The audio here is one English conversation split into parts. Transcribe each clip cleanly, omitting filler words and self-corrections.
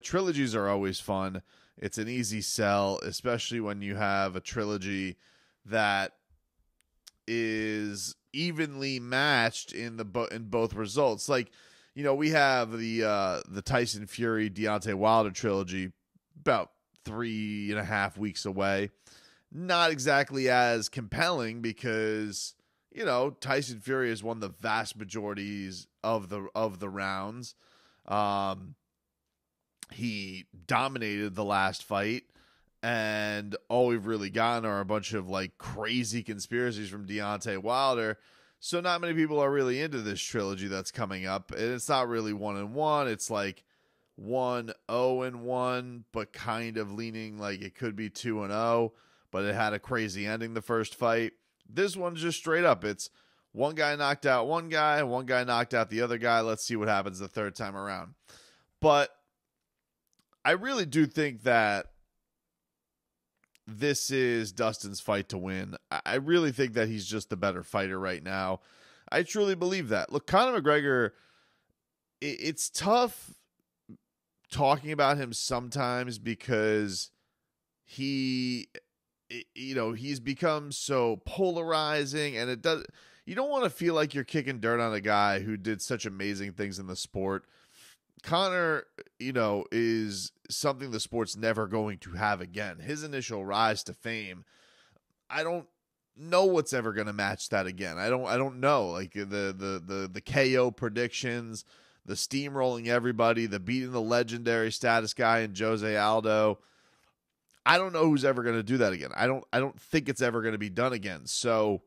Trilogies are always fun. It's an easy sell, especially when you have a trilogy that is evenly matched in both results. Like, we have the Tyson Fury Deontay Wilder trilogy about 3.5 weeks away. Not exactly as compelling because Tyson Fury has won the vast majorities of the rounds. He dominated the last fight, and all we've really gotten are a bunch of like crazy conspiracies from Deontay Wilder. So not many people are really into this trilogy that's coming up, and it's not really 1-1. It's like 1-0-1, but kind of leaning like it could be 2-0. But it had a crazy ending the first fight. This one's just straight up. It's one guy knocked out one guy knocked out the other guy. Let's see what happens the third time around. But I really do think that this is Dustin's fight to win. I really think that he's just the better fighter right now. I truly believe that. Look, Conor McGregor, it's tough talking about him sometimes because he's become so polarizing, and you don't want to feel like you're kicking dirt on a guy who did such amazing things in the sport. Conor, is something the sport's never going to have again. His initial rise to fame, I don't know what's ever going to match that again. I don't know. Like the KO predictions, the steamrolling everybody, the beating the legendary status guy in Jose Aldo. I don't know who's ever going to do that again. I don't think it's ever going to be done again. So,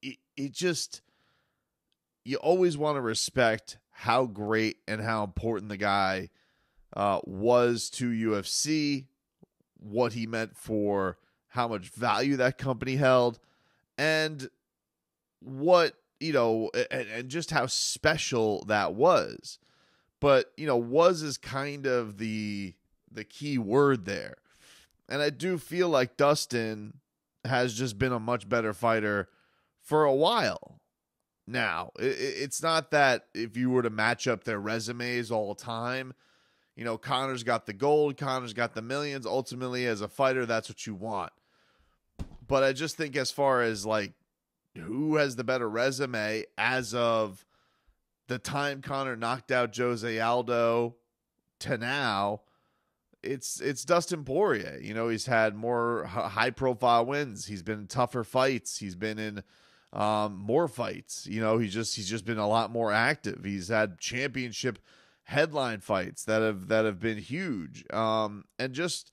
it just, you always want to respect how great and how important the guy was to UFC, what he meant for how much value that company held, and what, and just how special that was. But, was is kind of the key word there. And I do feel like Dustin has just been a much better fighter for a while now. It's not that if you were to match up their resumes all the time, Conor's got the gold, Conor's got the millions. Ultimately, as a fighter, that's what you want. But I just think as far as like who has the better resume as of the time Conor knocked out Jose Aldo to now, it's Dustin Poirier. He's had more high-profile wins. He's been in tougher fights. He's been in more fights. He's just been a lot more active. He's had championship headline fights that have been huge. And just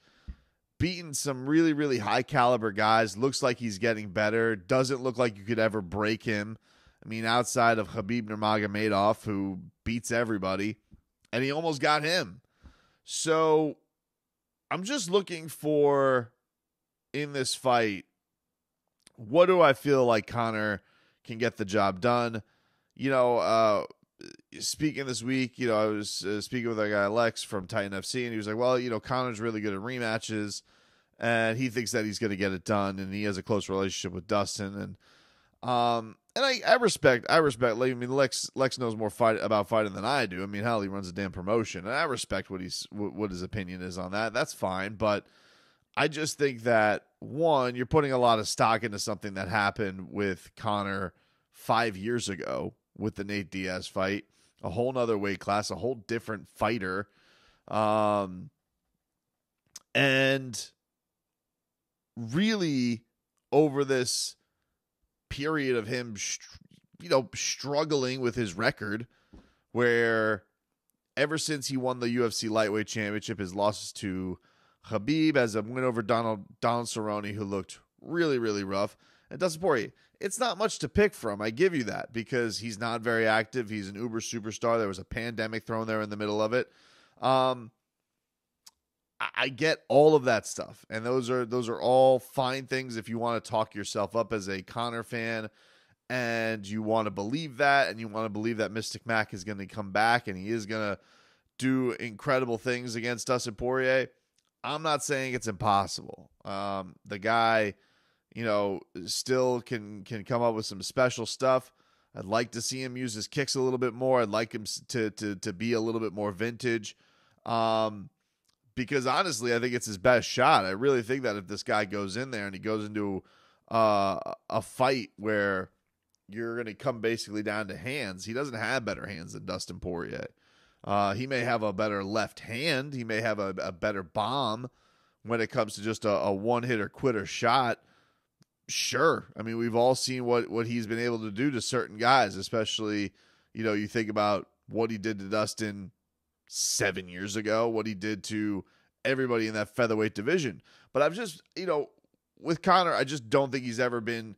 beaten some really, really high caliber guys. Looks like he's getting better. Doesn't look like you could ever break him. I mean, outside of Khabib Nurmagomedov, who beats everybody, and he almost got him. So I'm just looking for, in this fight, what do I feel like Conor can get the job done? Speaking this week, I was speaking with our guy Lex from Titan FC, and he was like, well, Conor's really good at rematches, and he thinks that he's going to get it done, and he has a close relationship with Dustin. And I respect. Like, I mean, Lex knows more about fighting than I do. I mean, hell, he runs a damn promotion, and I respect what his opinion is on that. That's fine, but I just think that, one, you're putting a lot of stock into something that happened with Conor 5 years ago with the Nate Diaz fight, a whole nother weight class, a whole different fighter, and really over this period of him, struggling with his record, where ever since he won the UFC lightweight championship, his losses to Khabib, as a win over Donald Cerrone, who looked really, really rough, and Dustin Poirier. It's not much to pick from. I give you that, because he's not very active. He's an uber superstar. There was a pandemic thrown there in the middle of it. I get all of that stuff, and those are all fine things if you want to talk yourself up as a Conor fan, and you want to believe that, and you want to believe that Mystic Mac is going to come back and he is going to do incredible things against Dustin Poirier. I'm not saying it's impossible. The guy, still can come up with some special stuff. I'd like to see him use his kicks a little bit more. I'd like him to be a little bit more vintage. Because honestly, I think it's his best shot. I really think that if this guy goes in there and he goes into a fight where you're going to come basically down to hands, he doesn't have better hands than Dustin Poirier. He may have a better left hand. He may have a better bomb when it comes to just a one-hitter quitter shot. Sure. I mean, we've all seen what he's been able to do to certain guys, especially, you think about what he did to Dustin 7 years ago, what he did to everybody in that featherweight division. But I've just, with Conor, I just don't think he's ever been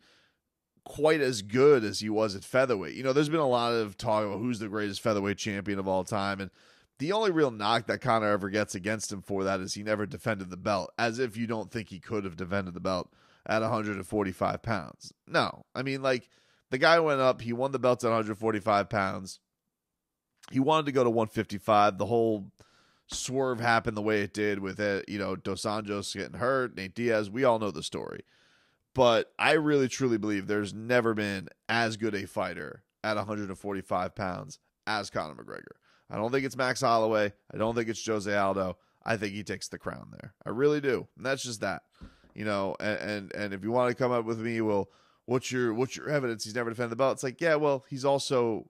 quite as good as he was at featherweight. There's been a lot of talk about who's the greatest featherweight champion of all time. And the only real knock that Conor ever gets against him for that is he never defended the belt, as if you don't think he could have defended the belt at 145 pounds. No. I mean, the guy went up, he won the belts at 145 pounds. He wanted to go to 155. The whole swerve happened the way it did with it, Dos Anjos getting hurt, Nate Diaz. We all know the story. But I really, truly believe there's never been as good a fighter at 145 pounds as Conor McGregor. I don't think it's Max Holloway. I don't think it's Jose Aldo. I think he takes the crown there. I really do. And that's just that. And if you want to come up with me, well, what's your evidence he's never defended the belt? It's like, yeah, well, he also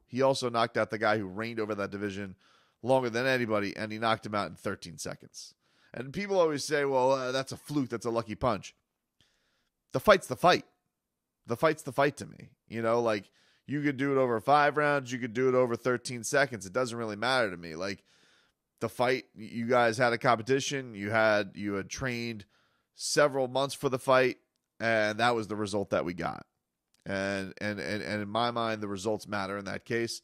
knocked out the guy who reigned over that division longer than anybody, and he knocked him out in 13 seconds. And people always say, well, that's a fluke, that's a lucky punch. The fight's the fight. The fight's the fight to me. You could do it over 5 rounds, you could do it over 13 seconds. It doesn't really matter to me. The fight, you guys had a competition, you had trained several months for the fight, and that was the result that we got. And in my mind, the results matter in that case.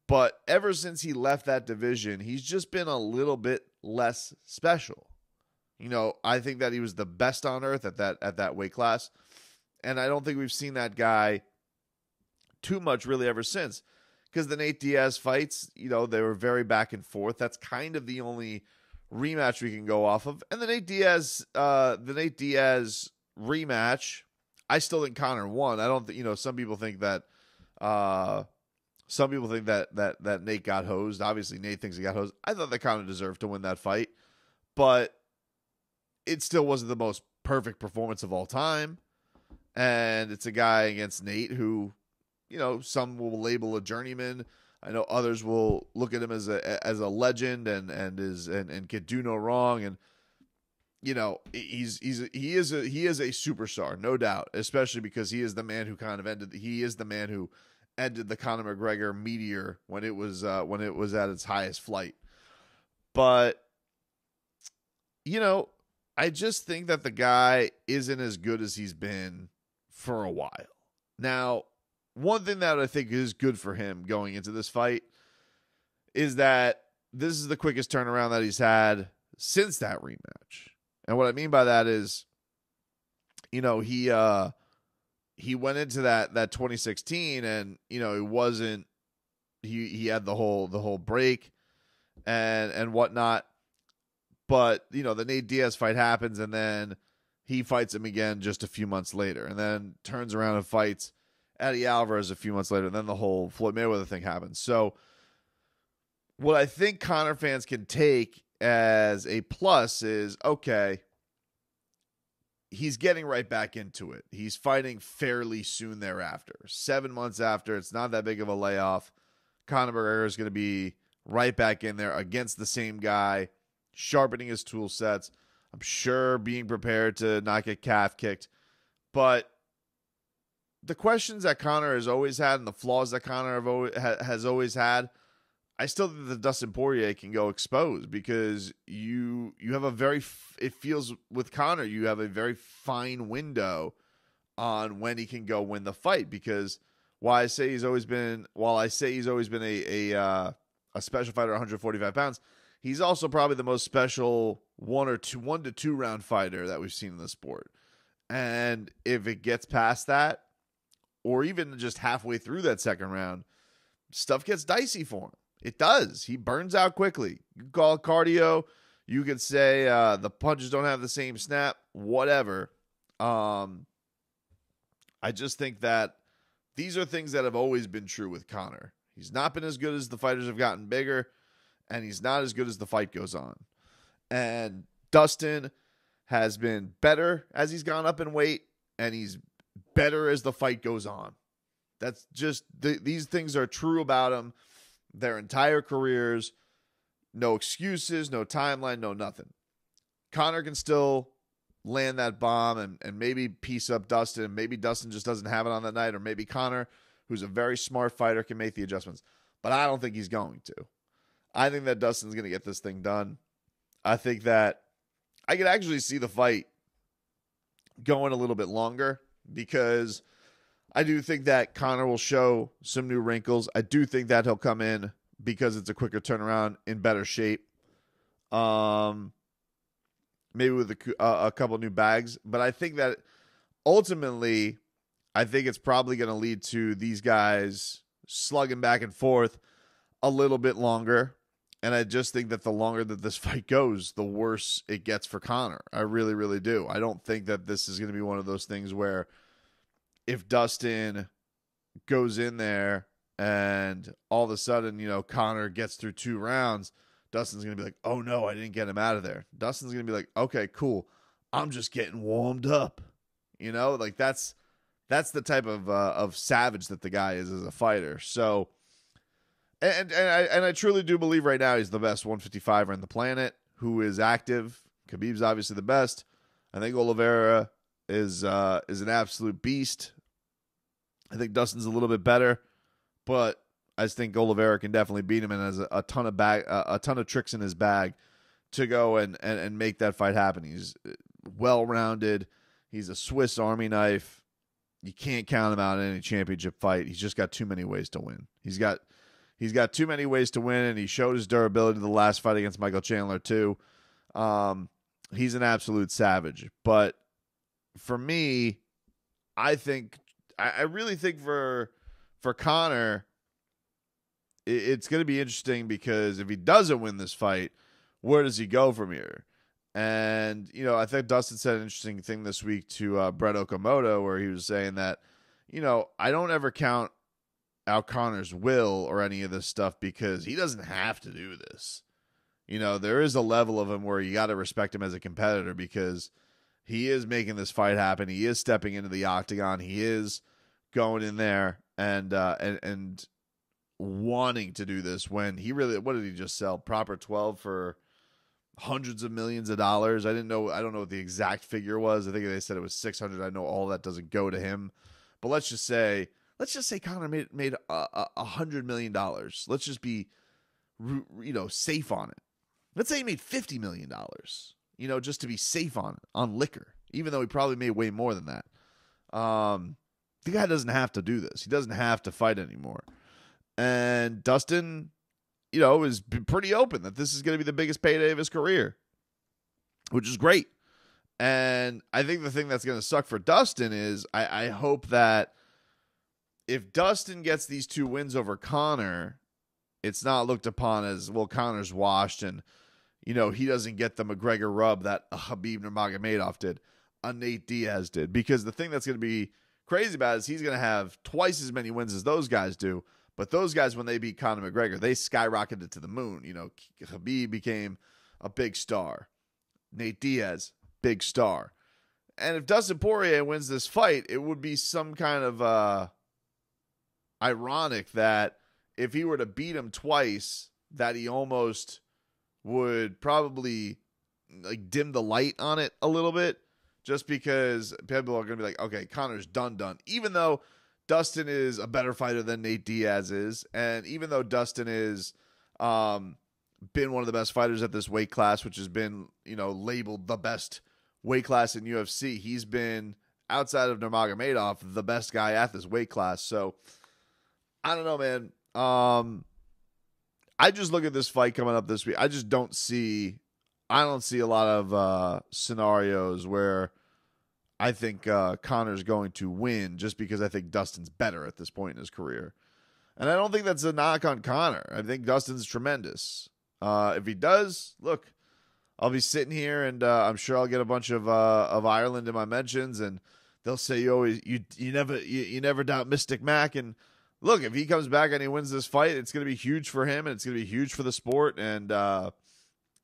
But ever since he left that division, he's just been a little bit less special. I think that he was the best on earth at that weight class, and I don't think we've seen that guy too much really ever since. Because the Nate Diaz fights, they were very back and forth. That's kind of the only rematch we can go off of. And the Nate Diaz rematch, I still think Conor won. I don't think, some people think that that Nate got hosed. Obviously Nate thinks he got hosed. I thought that Conor deserved to win that fight, but it still wasn't the most perfect performance of all time. And it's a guy against Nate who, some will label a journeyman. I know others will look at him as a legend and can do no wrong. And he is a superstar, no doubt, especially because he is the man who ended the Conor McGregor meteor when it was at its highest flight. But I just think that the guy isn't as good as he's been for a while. Now, one thing that I think is good for him going into this fight is that this is the quickest turnaround that he's had since that rematch. And what I mean by that is, he went into that 2016 and, it wasn't, he had the whole break and whatnot. But, the Nate Diaz fight happens, and then he fights him again just a few months later, and then turns around and fights Eddie Alvarez a few months later, and then the whole Floyd Mayweather thing happens. So what I think Conor fans can take as a plus is, okay, he's getting right back into it. He's fighting fairly soon thereafter. 7 months after, it's not that big of a layoff. Conor McGregor is going to be right back in there against the same guy, sharpening his tool sets. I'm sure being prepared to not get calf kicked. But the questions that Conor has always had and the flaws that Conor has always had, I still think that Dustin Poirier can go exposed, because you have it feels with Conor, you have a very fine window on when he can go win the fight. Because while I say he's always been a special fighter at 145 pounds, he's also probably the most special 1 to 2 round fighter that we've seen in the sport. And if it gets past that, or even just halfway through that second round, stuff gets dicey for him. It does. He burns out quickly. You can call it cardio. You could say the punches don't have the same snap, whatever. I just think that these are things that have always been true with Conor. He's not been as good as the fighters have gotten bigger, and he's not as good as the fight goes on. And Dustin has been better as he's gone up in weight, and he's better as the fight goes on. That's just, these things are true about him their entire careers. No excuses, no timeline, no nothing. Conor can still land that bomb and maybe piece up Dustin. Maybe Dustin just doesn't have it on that night, or maybe Conor, who's a very smart fighter, can make the adjustments. But I don't think he's going to. I think that Dustin's going to get this thing done. I think that I could actually see the fight going a little bit longer, because I do think that Conor will show some new wrinkles. I do think that he'll come in, because it's a quicker turnaround, in better shape. Maybe with a couple new bags. But I think that ultimately, I think it's probably going to lead to these guys slugging back and forth a little bit longer. And I just think that the longer that this fight goes, the worse it gets for Conor. I really, really do. I don't think that this is going to be one of those things where if Dustin goes in there and all of a sudden, Conor gets through 2 rounds, Dustin's going to be like, oh no, I didn't get him out of there. Dustin's going to be like, okay, cool. I'm just getting warmed up. Like that's the type of savage that the guy is as a fighter. So, and I truly do believe right now he's the best 155er on the planet who is active. Khabib's obviously the best. I think Oliveira is an absolute beast. I think Dustin's a little bit better, but I just think Oliveira can definitely beat him and has a ton of tricks in his bag to go and make that fight happen. He's well-rounded. He's a Swiss Army knife. You can't count him out in any championship fight. He's just got too many ways to win. He's got too many ways to win, and he showed his durability the last fight against Michael Chandler too. He's an absolute savage. But for me, I really think for Conor, it's going to be interesting, because if he doesn't win this fight, where does he go from here? And, I think Dustin said an interesting thing this week to Brett Okamoto, where he was saying that, I don't ever count out Conor's will or any of this stuff, because he doesn't have to do this. There is a level of him where you got to respect him as a competitor, because he is making this fight happen. He is stepping into the octagon. He is going in there and wanting to do this, when he really, what did he just sell? Proper 12 for hundreds of millions of dollars. I don't know what the exact figure was. I think they said it was 600. I know all that doesn't go to him, but let's just say Conor made $100 million. Let's just be, safe on it. Let's say he made $50 million, just to be safe on liquor, even though he probably made way more than that. The guy doesn't have to do this. He doesn't have to fight anymore. And Dustin, is pretty open that this is going to be the biggest payday of his career, which is great. And I think the thing that's going to suck for Dustin is I hope that if Dustin gets these 2 wins over Conor, it's not looked upon as, well, Conor's washed and, he doesn't get the McGregor rub that a Khabib Nurmagomedov did, a Nate Diaz did. Because the thing that's going to be crazy about it is he's going to have twice as many wins as those guys do. But those guys, when they beat Conor McGregor, they skyrocketed to the moon. Khabib became a big star. Nate Diaz, big star. And if Dustin Poirier wins this fight, it would be some kind of ironic that if he were to beat him twice, that he almost would probably dim the light on it a little bit, just because people are going to be like, okay, Conor's done. Even though Dustin is a better fighter than Nate Diaz is, and even though Dustin is been one of the best fighters at this weight class, which has been, labeled the best weight class in UFC, he's been, outside of Nurmagomedov, the best guy at this weight class. So, I don't know, man. I just look at this fight coming up this week. I don't see a lot of scenarios where I think Conor's going to win, just because I think Dustin's better at this point in his career. And I don't think that's a knock on Conor. I think Dustin's tremendous. If he does, look, I'll be sitting here and I'm sure I'll get a bunch of Ireland in my mentions, and they'll say you never doubt Mystic Mac. And look, if he comes back and he wins this fight, it's going to be huge for him, and it's going to be huge for the sport. And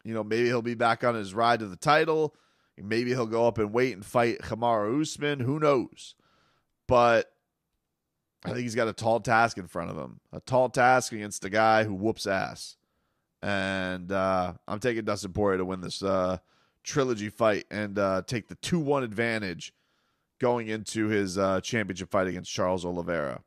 maybe he'll be back on his ride to the title. Maybe he'll go up and wait and fight Kamaru Usman. Who knows? But I think he's got a tall task in front of him. A tall task against a guy who whoops ass. And I'm taking Dustin Poirier to win this trilogy fight and take the 2-1 advantage going into his championship fight against Charles Oliveira.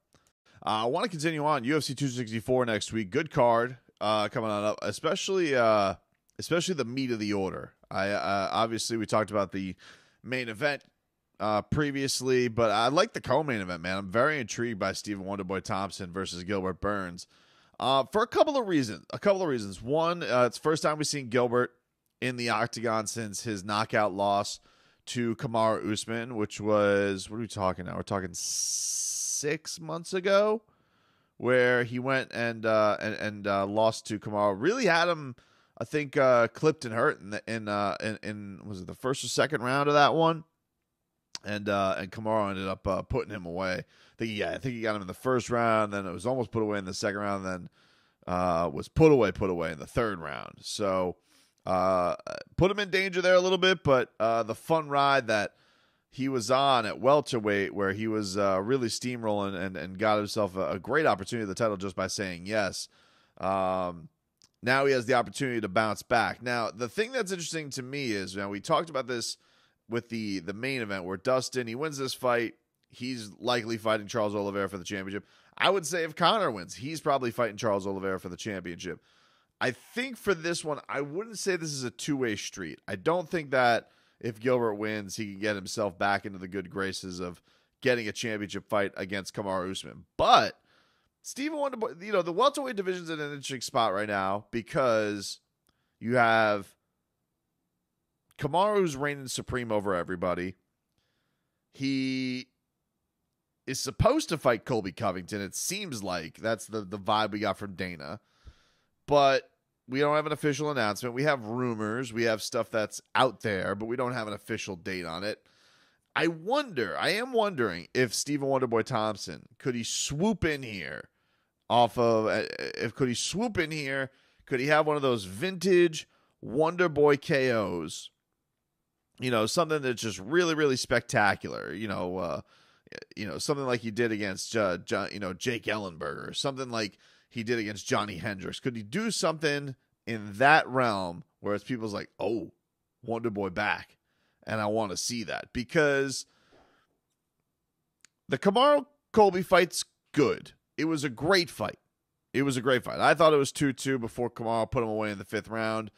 I want to continue on. UFC 264 next week. Good card coming on up, especially the meat of the order. Obviously, we talked about the main event previously, but I like the co-main event, man. I'm very intrigued by Stephen Wonderboy Thompson versus Gilbert Burns for a couple of reasons. One, it's the first time we've seen Gilbert in the octagon since his knockout loss to Kamaru Usman, which was, what are we talking now? We're talking 6 months ago, where he went and lost to Kamaru. Really had him, I think, clipped and hurt in was it the first or second round of that one? And Kamaru ended up putting him away. I think he got him in the first round, then it was almost put away in the second round, then was put away in the third round. So put him in danger there a little bit, but the fun ride that he was on at welterweight, where he was really steamrolling and got himself a great opportunity at the title just by saying yes. Now he has the opportunity to bounce back. Now, the thing that's interesting to me is, we talked about this with the main event where Dustin, he wins this fight. He's likely fighting Charles Oliveira for the championship. I would say if Conor wins, he's probably fighting Charles Oliveira for the championship. I think for this one, I wouldn't say this is a two-way street. I don't think that if Gilbert wins, he can get himself back into the good graces of getting a championship fight against Kamaru Usman. But Stephen Wonderboy, the welterweight division's in an interesting spot right now because you have Kamaru's reigning supreme over everybody. He is supposed to fight Colby Covington. It seems like that's the vibe we got from Dana. But we don't have an official announcement. We have rumors. We have stuff that's out there, but we don't have an official date on it. I am wondering if Stephen Wonderboy Thompson, could he swoop in here could he have one of those vintage Wonderboy KOs? Something that's just really, really spectacular. Something like he did against Jake Ellenberger, something like he did against Johnny Hendricks. Could he do something in that realm where it's people's like, oh, Wonderboy back, and I want to see that? Because the Kamaru Colby fight's good. It was a great fight. I thought it was 2-2 before Kamaru put him away in the 5th round.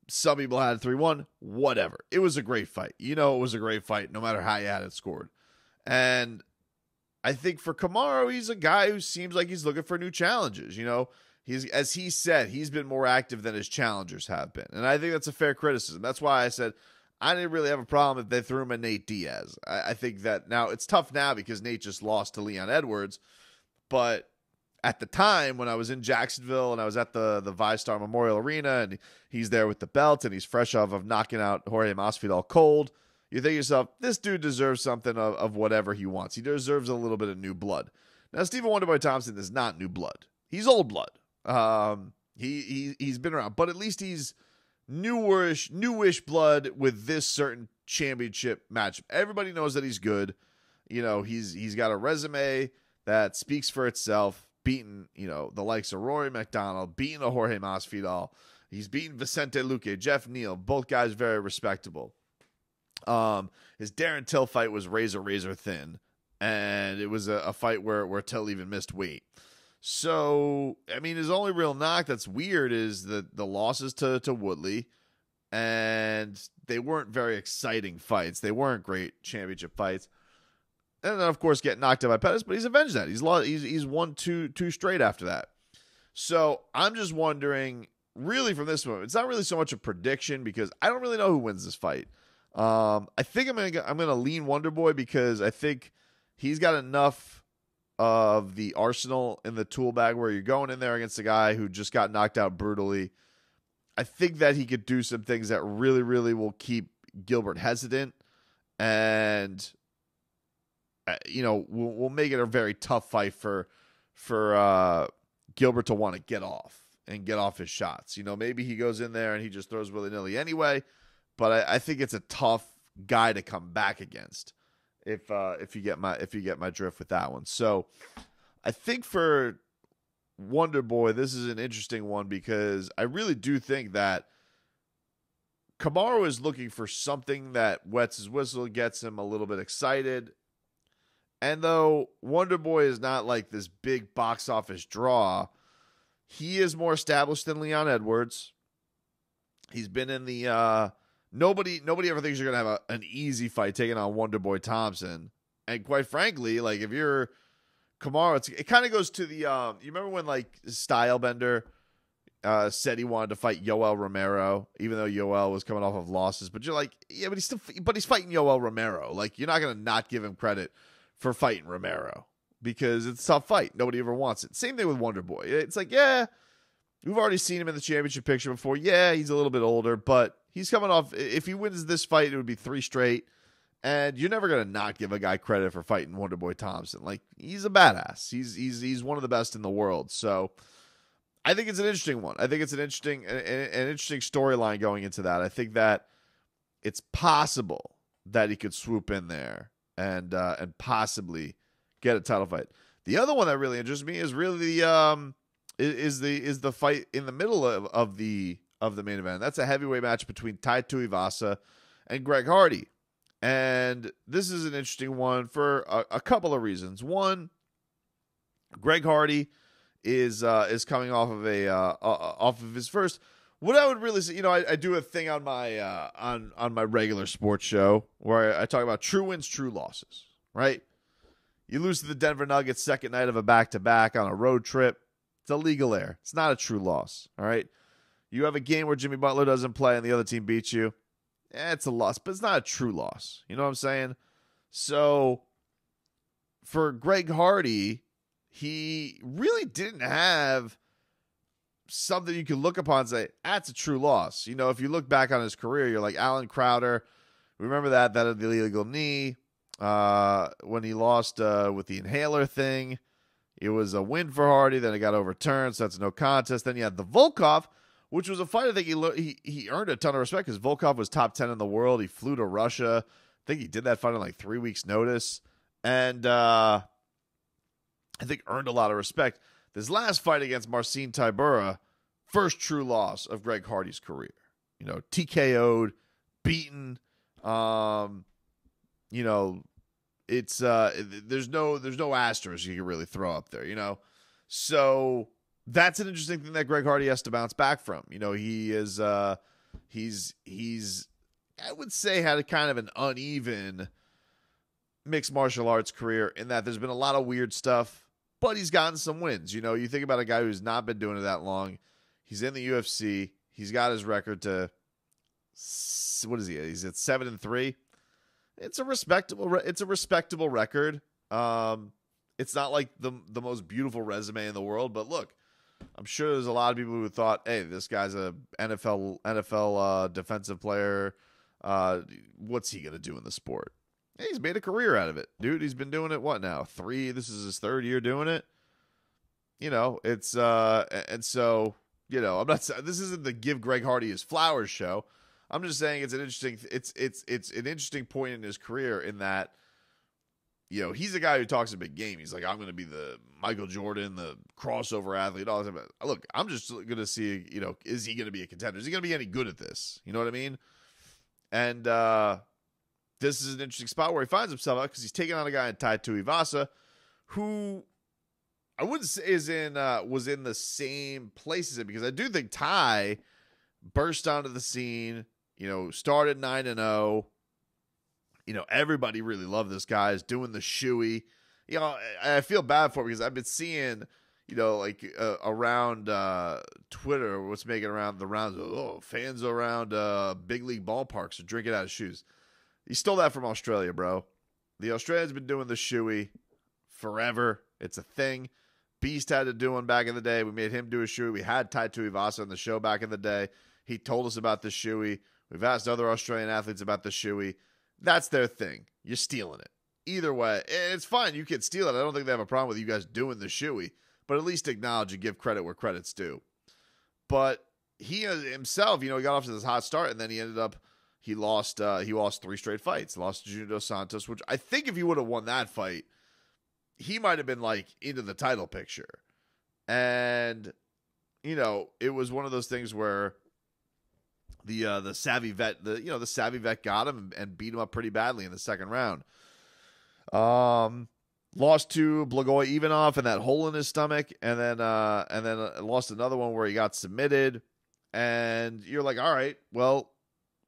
Some people had it 3-1. Whatever. It was a great fight. It was a great fight no matter how you had it scored. And I think for Kamaru, he's a guy who seems like he's looking for new challenges. As he said, he's been more active than his challengers have been. And I think that's a fair criticism. That's why I said I didn't really have a problem if they threw him a Nate Diaz. I think that now it's tough now because Nate just lost to Leon Edwards. But at the time when I was in Jacksonville and I was at the ViStar Memorial Arena and he's there with the belt and he's fresh off of knocking out Jorge Masvidal cold, you think to yourself, this dude deserves something of whatever he wants. He deserves a little bit of new blood. Now, Stephen Wonderboy Thompson is not new blood. He's old blood. He's been around, but at least he's newish blood with this certain championship match. Everybody knows that he's good. He's got a resume that speaks for itself. Beaten, the likes of Rory McDonald, beaten a Jorge Masvidal. He's beaten Vicente Luque, Jeff Neal. Both guys very respectable. His Darren Till fight was razor thin, and it was a fight where Till even missed weight. So, his only real knock that's weird is the losses to Woodley, and they weren't very exciting fights. They weren't great championship fights. And then, of course, get knocked out by Pettis, but he's avenged that. He's won two straight after that. So I'm just wondering, really from this moment, it's not really so much a prediction because I don't really know who wins this fight. I think I'm gonna lean Wonderboy because I think he's got enough of the arsenal in the tool bag where you're going in there against a guy who just got knocked out brutally. I think that he could do some things that really, really will keep Gilbert hesitant. And we'll make it a very tough fight for Gilbert to want to get off his shots. Maybe he goes in there and he just throws willy-nilly anyway, but I think it's a tough guy to come back against if you get my drift with that one. So I think for Wonder Boy, this is an interesting one because I really do think that Kamaru is looking for something that wets his whistle, gets him a little bit excited. And though Wonder Boy is not like this big box office draw, he is more established than Leon Edwards. He's been in the nobody ever thinks you're gonna have an easy fight taking on Wonder Boy Thompson. And quite frankly, like if you're Kamaru, it kind of goes to the you remember when like Stylebender said he wanted to fight Yoel Romero, even though Yoel was coming off of losses. But you're like, yeah, but he's fighting Yoel Romero. Like, you're not gonna not give him credit for fighting Romero because it's a tough fight. Nobody ever wants it. Same thing with Wonder Boy. It's like, yeah, we've already seen him in the championship picture before. Yeah, he's a little bit older, but he's coming off. If he wins this fight, it would be 3 straight. And you're never gonna not give a guy credit for fighting Wonder Boy Thompson. Like, he's a badass. He's one of the best in the world. So I think it's an interesting one. I think it's an interesting storyline going into that. I think that it's possible that he could swoop in there and possibly get a title fight. The other one that really interests me is really the fight in the middle of the main event. That's a heavyweight match between Tai Tuivasa and Greg Hardy. And this is an interesting one for a couple of reasons. One, Greg Hardy is coming off of his first. What I would really say, I do a thing on my on my regular sports show where I talk about true wins, true losses. Right? You lose to the Denver Nuggets second night of a back-to-back on a road trip. It's a legal error. It's not a true loss. All right. You have a game where Jimmy Butler doesn't play and the other team beats you. It's a loss, but it's not a true loss. You know what I'm saying? So for Greg Hardy, he really didn't have something you could look upon and say, that's a true loss. If you look back on his career, you're like Alan Crowder. Remember that the illegal knee when he lost with the inhaler thing. It was a win for Hardy. Then it got overturned, so that's no contest. Then you had the Volkov, which was a fight I think he earned a ton of respect because Volkov was top 10 in the world. He flew to Russia. I think he did that fight in like 3 weeks' notice. And I think earned a lot of respect. This last fight against Marcin Tybura, first true loss of Greg Hardy's career. TKO'd, beaten. It's there's no asterisk you can really throw up there. So that's an interesting thing that Greg Hardy has to bounce back from. He is he's I would say had a kind of an uneven mixed martial arts career in that there's been a lot of weird stuff, but he's gotten some wins. You think about a guy who's not been doing it that long. He's in the UFC. He's got his record to what is he? He's at 7-3. It's a respectable record. It's not like the most beautiful resume in the world, but look, I'm sure there's a lot of people who thought, hey, this guy's a NFL defensive player. What's he gonna do in the sport? Hey, he's made a career out of it, dude. He's been doing it what now? 3. This is his 3rd year doing it. It's and so I'm not. This isn't the give Greg Hardy his flowers show. I'm just saying it's an interesting point in his career in that he's a guy who talks a big game. He's like, I'm going to be the Michael Jordan, the crossover athlete, all that. Look, I'm just going to see, is he going to be a contender? Is he going to be any good at this? You know what I mean? And this is an interesting spot where he finds himself out because he's taking on a guy in Tai Tuivasa who I wouldn't say was in the same place as him, because I do think Tai burst onto the scene, started 9-0. Everybody really loved this guy. He's doing the shoey. I feel bad for him because I've been seeing, around Twitter, what's making around the rounds. Fans around big league ballparks are drinking out of shoes. He stole that from Australia, bro. The Australians been doing the shoey forever. It's a thing. Beast had to do one back in the day. We made him do a shoey. We had Tai Tuivasa on the show back in the day. He told us about the shoey. We've asked other Australian athletes about the shoey. That's their thing. You're stealing it. either way, it's fine. You can steal it. I don't think they have a problem with you guys doing the shoey, but at least acknowledge and give credit where credit's due. But he himself, he got off to this hot start, and then he lost 3 straight fights. Lost to Junior Dos Santos, which I think if he would have won that fight, he might have been like into the title picture. And it was one of those things where the savvy vet, the savvy vet got him and beat him up pretty badly in the second round. Lost to Blagoy Ivanov in that hole in his stomach, and then lost another one where he got submitted. And you're like, all right, well,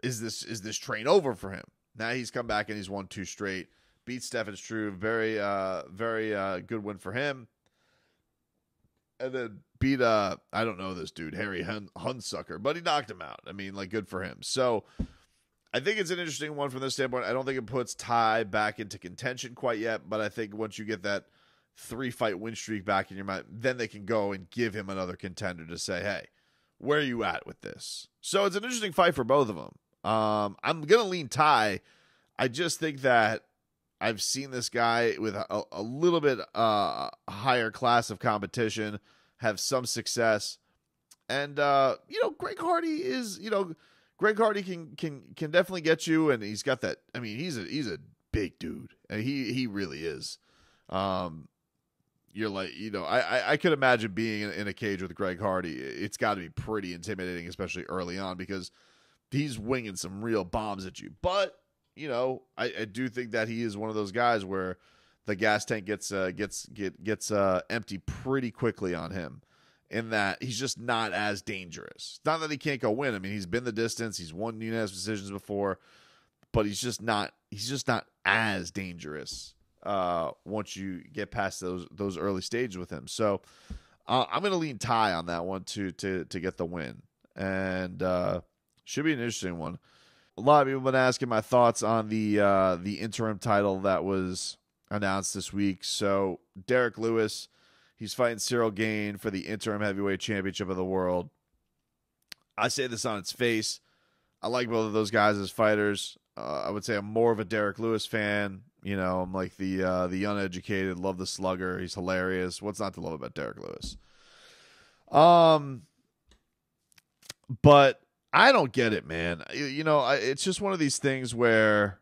is this train over for him? Now he's come back and he's won 2 straight. Beat Stefan Struve, very good win for him. And then beat I don't know this dude, Harry Hunsucker, but he knocked him out. I mean, like, good for him. So I think it's an interesting one from this standpoint. I don't think it puts Ty back into contention quite yet, but I think once you get that 3-fight win streak back in your mind, then they can go and give him another contender to say, hey, where are you at with this? So it's an interesting fight for both of them. I'm going to lean Ty. I just think that I've seen this guy with a little bit higher class of competition have some success. And, Greg Hardy is, Greg Hardy can definitely get you, and he's got that. I mean, he's a big dude, and he really is. You're like, I could imagine being in a cage with Greg Hardy. It's got to be pretty intimidating, especially early on, because he's winging some real bombs at you. But I do think that he is one of those guys where the gas tank gets empty pretty quickly on him, in that he's just not as dangerous. Not that he can't go win. I mean, he's been the distance. He's won unanimous decisions before, but he's just not as dangerous once you get past those early stages with him. So I'm going to lean Ty on that one to get the win, and should be an interesting one. A lot of people have been asking my thoughts on the interim title that was announced this week. So Derek Lewis, he's fighting Cyril Gane for the interim heavyweight championship of the world. I say this on its face. I like both of those guys as fighters. I would say I'm more of a Derek Lewis fan. I'm like the uneducated, love the slugger. He's hilarious. What's not to love about Derek Lewis? But I don't get it, man. It's just one of these things where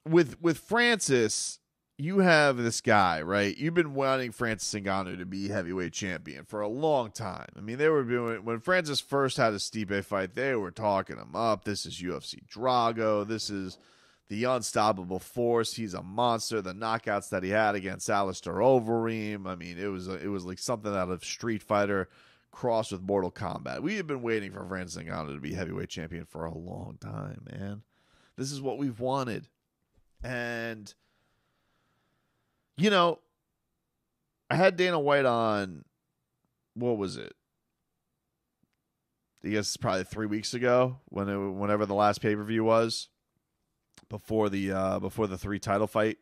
with Francis, you have this guy, right? You've been wanting Francis Ngannou to be heavyweight champion for a long time. I mean, they were doing, when Francis first had a Stipe fight, they were talking him up. This is UFC Drago. This is the unstoppable force. He's a monster. The knockouts that he had against Alistair Overeem. I mean, it was like something out of Street Fighter crossed with Mortal Kombat. We have been waiting for Francis Ngannou to be heavyweight champion for a long time, man. This is what we've wanted. And I had Dana White on, what was it? I guess probably 3 weeks ago, whenever the last pay-per-view was, before the 3 title fight.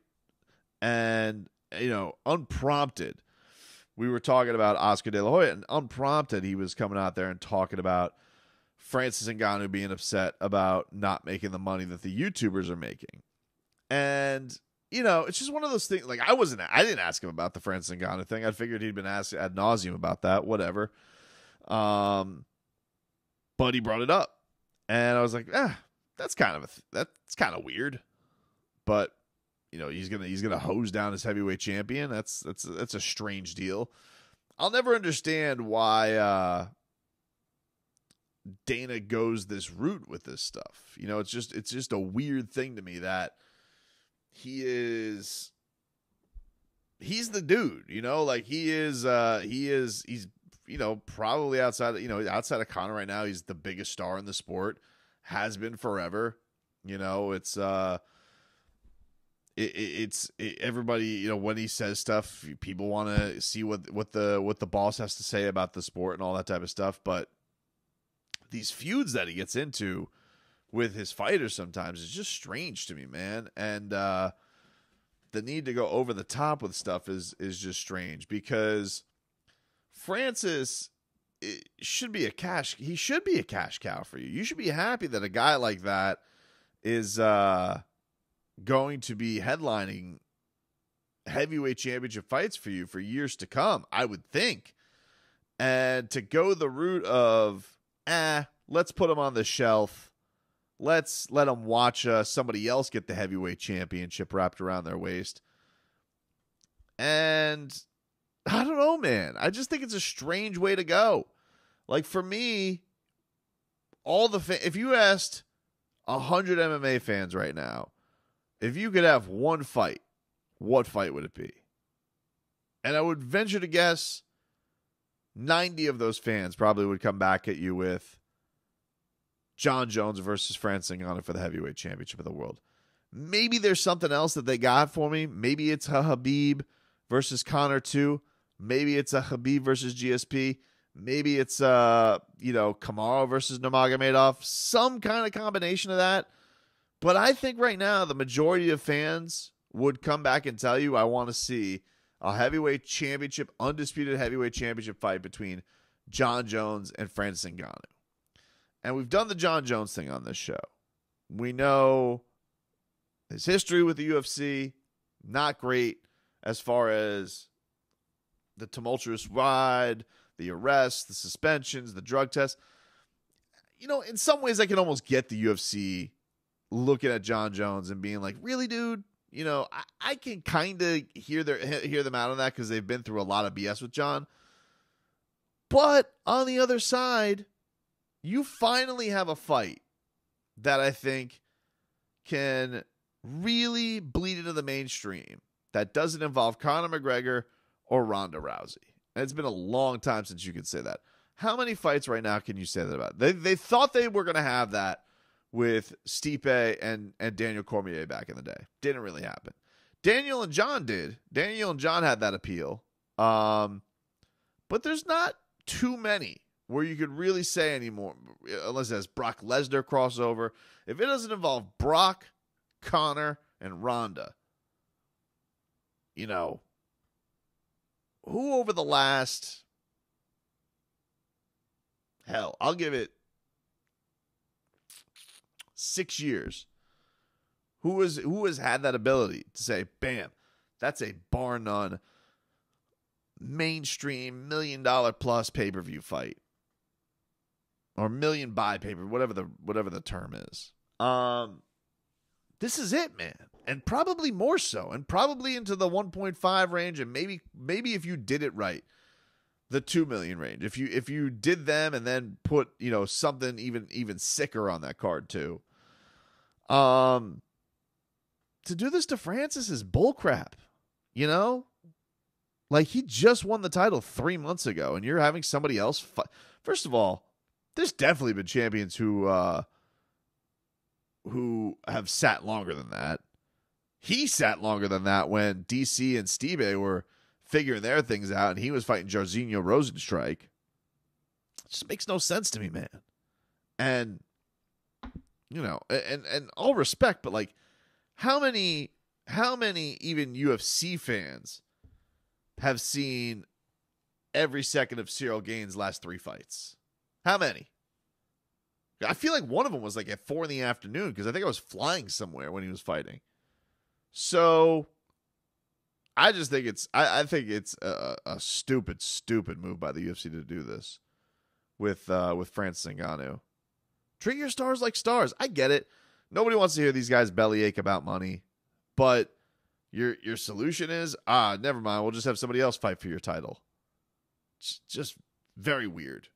And, unprompted, we were talking about Oscar De La Hoya, and unprompted, he was coming out there and talking about Francis Ngannou being upset about not making the money that the YouTubers are making. And it's just one of those things. Like, I didn't ask him about the Francis Ngannou thing. I figured he'd been asked ad nauseum about that, whatever. But he brought it up, and I was like, that's kind of weird. But he's gonna hose down his heavyweight champion. That's a strange deal. I'll never understand why Dana goes this route with this stuff. It's just a weird thing to me that he's the dude, like he's probably outside of Conor right now, he's the biggest star in the sport, has been forever. It's everybody, when he says stuff, people want to see what the boss has to say about the sport and all that type of stuff. But these feuds that he gets into with his fighters sometimes is just strange to me, man. And the need to go over the top with stuff is just strange, because Francis should be a cash cow for you. You should be happy that a guy like that is going to be headlining heavyweight championship fights for you for years to come, I would think. And to go the route of, let's put them on the shelf. Let's let them watch somebody else get the heavyweight championship wrapped around their waist. And I don't know, man. I just think it's a strange way to go. Like, for me, if you asked 100 MMA fans right now, if you could have one fight, what fight would it be? And I would venture to guess 90 of those fans probably would come back at you with Jon Jones versus Francis Ngannou for the heavyweight championship of the world. Maybe there's something else that they got for me. Maybe it's a Khabib versus Conor 2. Maybe it's a Khabib versus GSP. Maybe it's Kamaru versus Nurmagomedov. Some kind of combination of that. But I think right now the majority of fans would come back and tell you, I want to see a heavyweight championship, undisputed heavyweight championship fight between Jon Jones and Francis Ngannou. And we've done the Jon Jones thing on this show. We know his history with the UFC, not great as far as the tumultuous ride, the arrests, the suspensions, the drug tests. In some ways I can almost get the UFC looking at Jon Jones and being like, really, dude? I can kind of hear them out on that because they've been through a lot of BS with Jon. But on the other side, you finally have a fight that I think can really bleed into the mainstream that doesn't involve Conor McGregor or Ronda Rousey. And it's been a long time since you could say that. How many fights right now can you say that about? They thought they were going to have that with Stipe and Daniel Cormier back in the day. Didn't really happen. Daniel and John did. Daniel and John had that appeal. But there's not too many where you could really say anymore, unless it has Brock Lesnar crossover. If it doesn't involve Brock, Conor, and Ronda, who over the last, I'll give it 6 years, who has had that ability to say, bam, that's a bar none mainstream $1 million plus pay-per-view fight, or million buy pay-per, whatever the term is. This is it, man. And probably more so, and probably into the 1.5 range, and maybe if you did it right, the 2 million range. If you did them and then put, something even sicker on that card too. To do this to Francis is bullcrap. Like, he just won the title 3 months ago, and you're having somebody else fight. First of all, there's definitely been champions who have sat longer than that. He sat longer than that when DC and Stipe were figuring their things out, and he was fighting Jairzinho Rosenstrike. It just makes no sense to me, man. And, and all respect, but like, how many even UFC fans have seen every second of Cyril Gaines' last 3 fights? How many? I feel like one of them was like at 4 p.m. because I think I was flying somewhere when he was fighting. So I just think I think it's a stupid move by the UFC to do this with Francis Ngannou. Treat your stars like stars. I get it. Nobody wants to hear these guys bellyache about money, but your solution is, never mind. We'll just have somebody else fight for your title. It's just very weird.